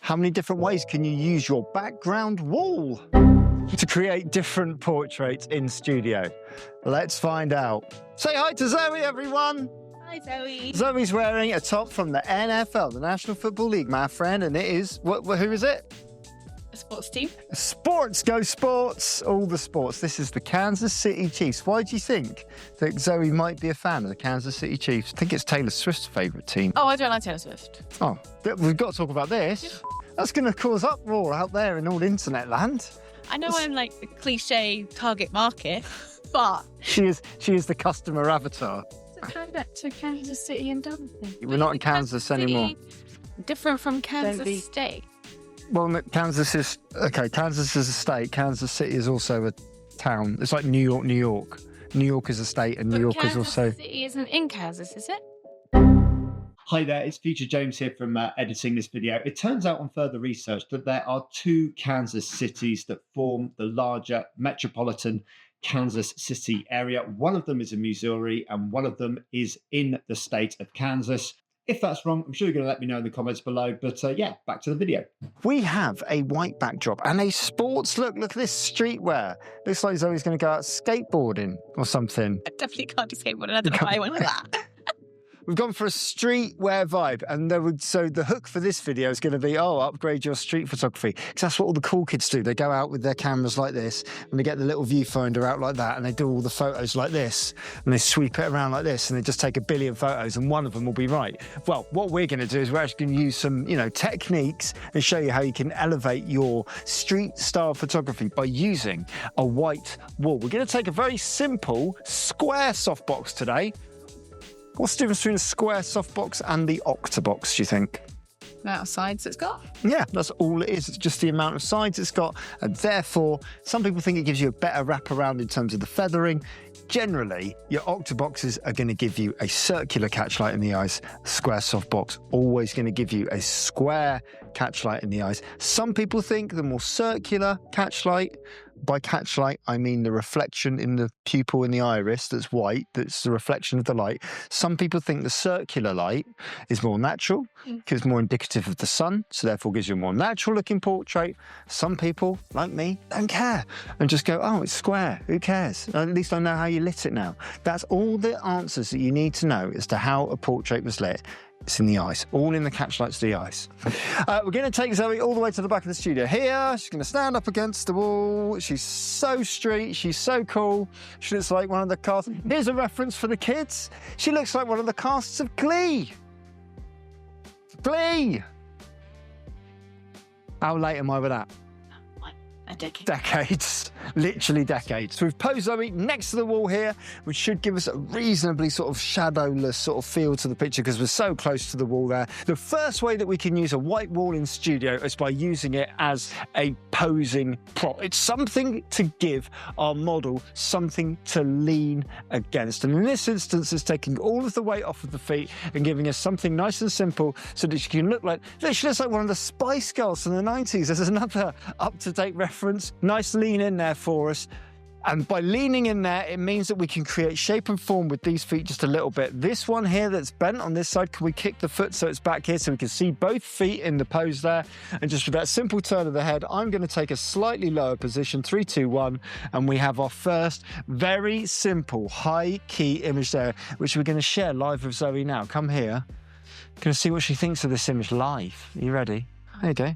How many different ways can you use your background wall to create different portraits in studio? Let's find out. Say hi to Zoe, everyone. Hi, Zoe. Zoe's wearing a top from the NFL, the National Football League, my friend, and it is, who is it? A sports team. Sports, go sports, all the sports. This is the Kansas City Chiefs. Why do you think that Zoe might be a fan of the Kansas City Chiefs? I think it's Taylor Swift's favourite team. Oh, I don't like Taylor Swift. Oh, we've got to talk about this. That's going to cause uproar out there in all internet land. I know I'm like the cliche target market, but... She is the customer avatar. Go back to Kansas City and Dublin. We're not in Kansas anymore. Different from Kansas State. Well, Kansas is okay. Kansas is a state. Kansas City is also a town. It's like New York, New York. New York is a state, and New York is also. Kansas City isn't in Kansas, is it? Hi there, it's Future James here from editing this video. It turns out on further research that there are two Kansas cities that form the larger metropolitan Kansas City area. One of them is in Missouri and one of them is in the state of Kansas. If that's wrong, I'm sure you're going to let me know in the comments below. But yeah, back to the video. We have a white backdrop and a sports look. Look at this streetwear. Looks like Zoe's going to go out skateboarding or something. I definitely can't do skateboarding. I don't know why I went with that. We've gone for a streetwear vibe, and so the hook for this video is going to be, upgrade your street photography, because that's what all the cool kids do. They go out with their cameras like this, and they get the little viewfinder out like that, and they do all the photos like this, and they sweep it around like this, and they just take a billion photos, and one of them will be right. Well, what we're going to do is we're actually going to use some, techniques and show you how you can elevate your street-style photography by using a white wall. We're going to take a very simple square softbox today. What's the difference between a square softbox and the octabox, do you think? Amount of sides it's got. Yeah, that's all it is. It's just the amount of sides it's got. And therefore, some people think it gives you a better wraparound in terms of the feathering. Generally, your octaboxes are going to give you a circular catchlight in the eyes. Square softbox always going to give you a square catchlight in the eyes. Some people think the more circular catchlight, by catchlight, I mean the reflection in the pupil in the iris that's white, that's the reflection of the light. Some people think the circular light is more natural because it's more indicative of the sun, so therefore gives you a more natural looking portrait. Some people, like me, don't care and just go, oh, it's square, who cares? At least I know how you lit it now. That's all the answers that you need to know as to how a portrait was lit. It's in the eyes, all in the catchlights of the eyes. We're going to take Zoe all the way to the back of the studio here. She's going to stand up against the wall. She's so street. She's so cool. She looks like one of the casts. Here's a reference for the kids. She looks like one of the casts of Glee. Glee! How late am I with that? A decade. Decades, literally decades. So we've posed Zoe next to the wall here, which should give us a reasonably sort of shadowless sort of feel to the picture because we're so close to the wall there. The first way that we can use a white wall in studio is by using it as a posing prop. It's something to give our model something to lean against. And in this instance, it's taking all of the weight off of the feet and giving us something nice and simple so that she can look like, she looks like one of the Spice Girls from the 90s. There's another up-to-date reference. Nice lean in there for us. And by leaning in there, it means that we can create shape and form with these feet just a little bit. This one here that's bent on this side, can we kick the foot so it's back here so we can see both feet in the pose there? And just with that simple turn of the head, I'm going to take a slightly lower position, 3, 2, 1, and we have our first very simple high key image there, which we're going to share live with Zoe now. Come here. Going to see what she thinks of this image live. Are you ready? There you go.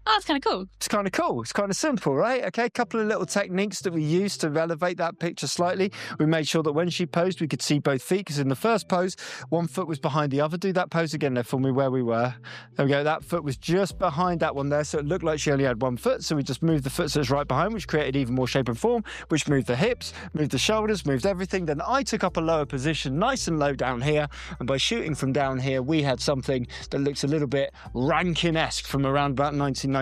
Oh, that's kind of cool. It's kind of cool. It's kind of simple, right? Okay, a couple of little techniques that we used to elevate that picture slightly. We made sure that when she posed, we could see both feet, because in the first pose, one foot was behind the other. Do that pose again there for me where we were. There we go. That foot was just behind that one there, so it looked like she only had one foot. So we just moved the foot so it's right behind, which created even more shape and form, which moved the hips, moved the shoulders, moved everything. Then I took up a lower position, nice and low down here. And by shooting from down here, we had something that looks a little bit Rankin-esque from around about 1998.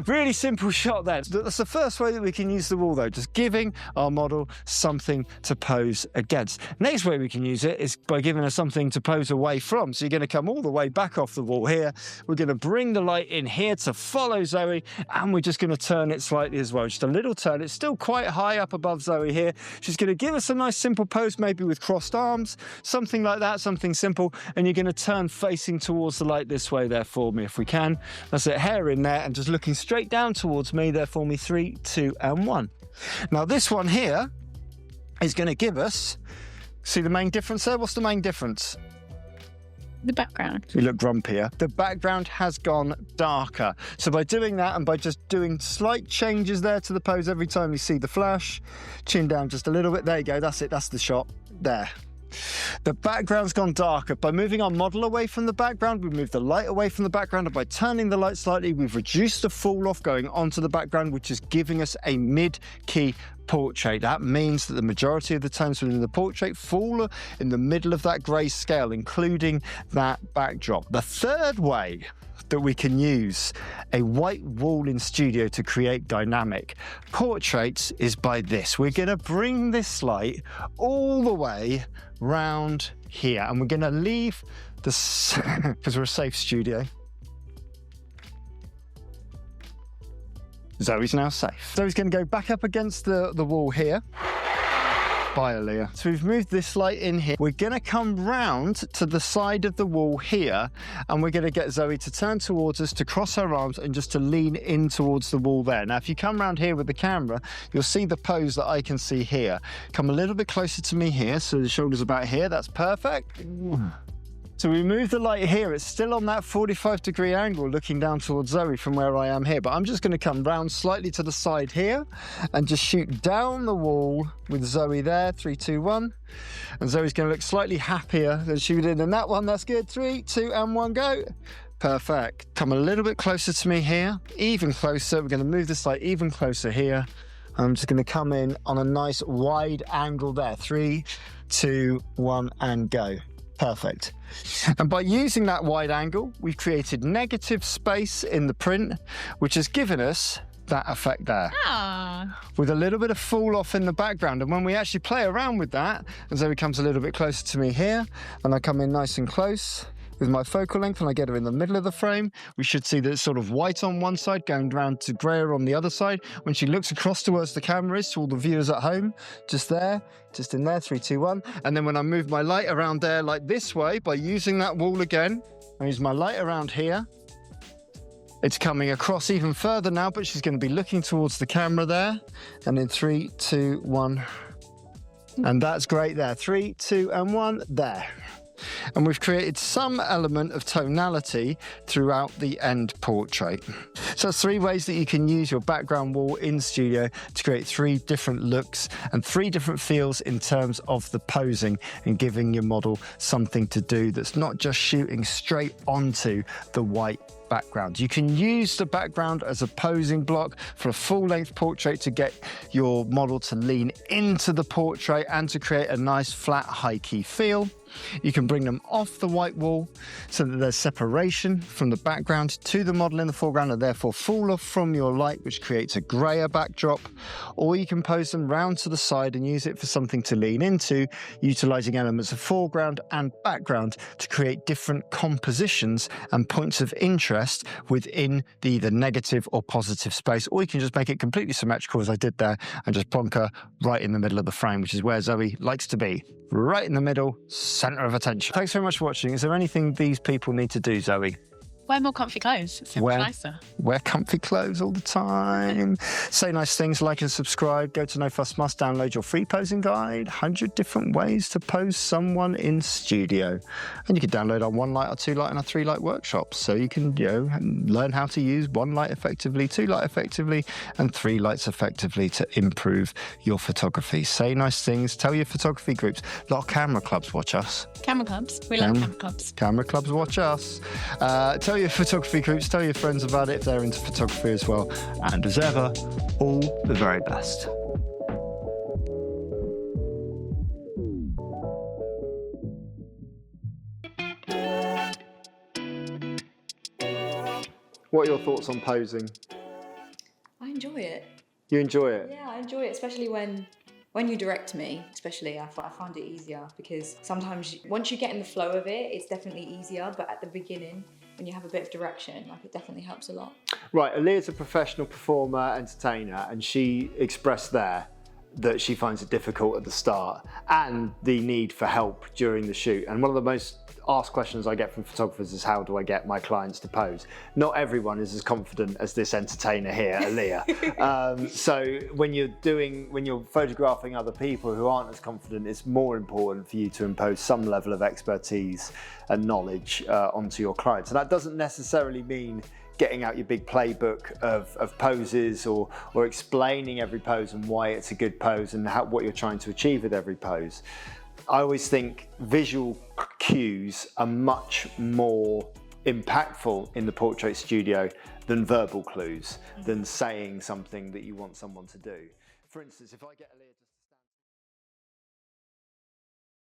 Really simple shot there. That's the first way that we can use the wall though, just giving our model something to pose against. Next way we can use it is by giving her something to pose away from. So you're going to come all the way back off the wall here. We're going to bring the light in here to follow Zoe, and we're just going to turn it slightly as well. Just a little turn. It's still quite high up above Zoe here. She's going to give us a nice simple pose, maybe with crossed arms, something like that, something simple. And you're going to turn facing towards the light this way there for me if we can. That's it, hair in there and just looking straight down towards me there for me. 3, 2, and 1. Now this one here is going to give us, see the main difference there? What's the main difference? The background. You look grumpier. The background has gone darker. So by doing that and by just doing slight changes there to the pose every time you see the flash, chin down just a little bit. There you go. That's it. That's the shot. There. The background's gone darker. By moving our model away from the background, we've moved the light away from the background, and by turning the light slightly, we've reduced the fall off going onto the background, which is giving us a mid-key portrait. That means that the majority of the tones within the portrait fall in the middle of that grey scale, including that backdrop. The third way that we can use a white wall in studio to create dynamic portraits is by this. We're going to bring this light all the way round here, and we're going to leave this because we're a safe studio. Zoe's now safe. Zoe's going to go back up against the wall here. Bye, Aaliyah. So we've moved this light in here. We're going to come round to the side of the wall here, and we're going to get Zoe to turn towards us, to cross her arms, and just to lean in towards the wall there. Now, if you come round here with the camera, you'll see the pose that I can see here. Come a little bit closer to me here, so the shoulder's about here. That's perfect. So we move the light here. It's still on that 45-degree angle looking down towards Zoe from where I am here, but I'm just going to come round slightly to the side here and just shoot down the wall with Zoe there. 3, 2, 1. And Zoe's going to look slightly happier than she did in that one. That's good. 3, 2, and 1, go. Perfect. Come a little bit closer to me here, even closer. We're going to move this light even closer here. I'm just going to come in on a nice wide angle there. 3, 2, 1, and go. Perfect. And by using that wide angle, we've created negative space in the print, which has given us that effect there. With a little bit of fall off in the background. And when we actually play around with that, and Zoe comes a little bit closer to me here, and I come in nice and close with my focal length and I get her in the middle of the frame, we should see that it's sort of white on one side going round to greyer on the other side. When she looks across towards the camera is, to all the viewers at home, just there, just in there, 3, 2, 1. And then when I move my light around there like this way, by using that wall again, I use my light around here. It's coming across even further now, but she's going to be looking towards the camera there. And in 3, 2, 1. And that's great there. 3, 2, and 1, there. And we've created some element of tonality throughout the end portrait. So that's 3 ways that you can use your background wall in studio to create 3 different looks and 3 different feels in terms of the posing and giving your model something to do that's not just shooting straight onto the white background. You can use the background as a posing block for a full-length portrait to get your model to lean into the portrait and to create a nice flat high-key feel. You can bring them off the white wall so that there's separation from the background to the model in the foreground and therefore fall off from your light, which creates a grayer backdrop. Or you can pose them round to the side and use it for something to lean into, utilizing elements of foreground and background to create different compositions and points of interest within the either negative or positive space. Or you can just make it completely symmetrical as I did there and just plonk her right in the middle of the frame, which is where Zoe likes to be. Right in the middle, center of attention. Thanks very much for watching. Is there anything these people need to do, Zoe? Wear more comfy clothes. It's so much nicer. Wear comfy clothes all the time. Say nice things, like and subscribe. Go to No Fuss Must, download your free posing guide. 100 different ways to pose someone in studio. And you can download our 1 light, our 2 light, and our 3 light workshops. So you can, learn how to use 1 light effectively, 2 light effectively, and 3 lights effectively to improve your photography. Say nice things. Tell your photography groups. A lot of camera clubs watch us. Camera clubs. We love camera clubs. Camera clubs watch us. Tell your photography groups, tell your friends about it if they're into photography as well. And as ever, all the very best. What are your thoughts on posing? I enjoy it. You enjoy it? Yeah, I enjoy it, especially when you direct me, especially I find it easier because sometimes once you get in the flow of it, it's definitely easier. But at the beginning, when you have a bit of direction, like, it definitely helps a lot. Right, Aaliyah's a professional performer, entertainer, and she expressed there that she finds it difficult at the start and the need for help during the shoot. And one of the most asked questions I get from photographers is, how do I get my clients to pose? Not everyone is as confident as this entertainer here, Aaliyah. So when you're photographing other people who aren't as confident, it's more important for you to impose some level of expertise and knowledge onto your clients. And that doesn't necessarily mean getting out your big playbook of poses or explaining every pose and why it's a good pose and what you're trying to achieve with every pose. I always think visual cues are much more impactful in the portrait studio than verbal clues, than saying something that you want someone to do. For instance, if I get Aaliyah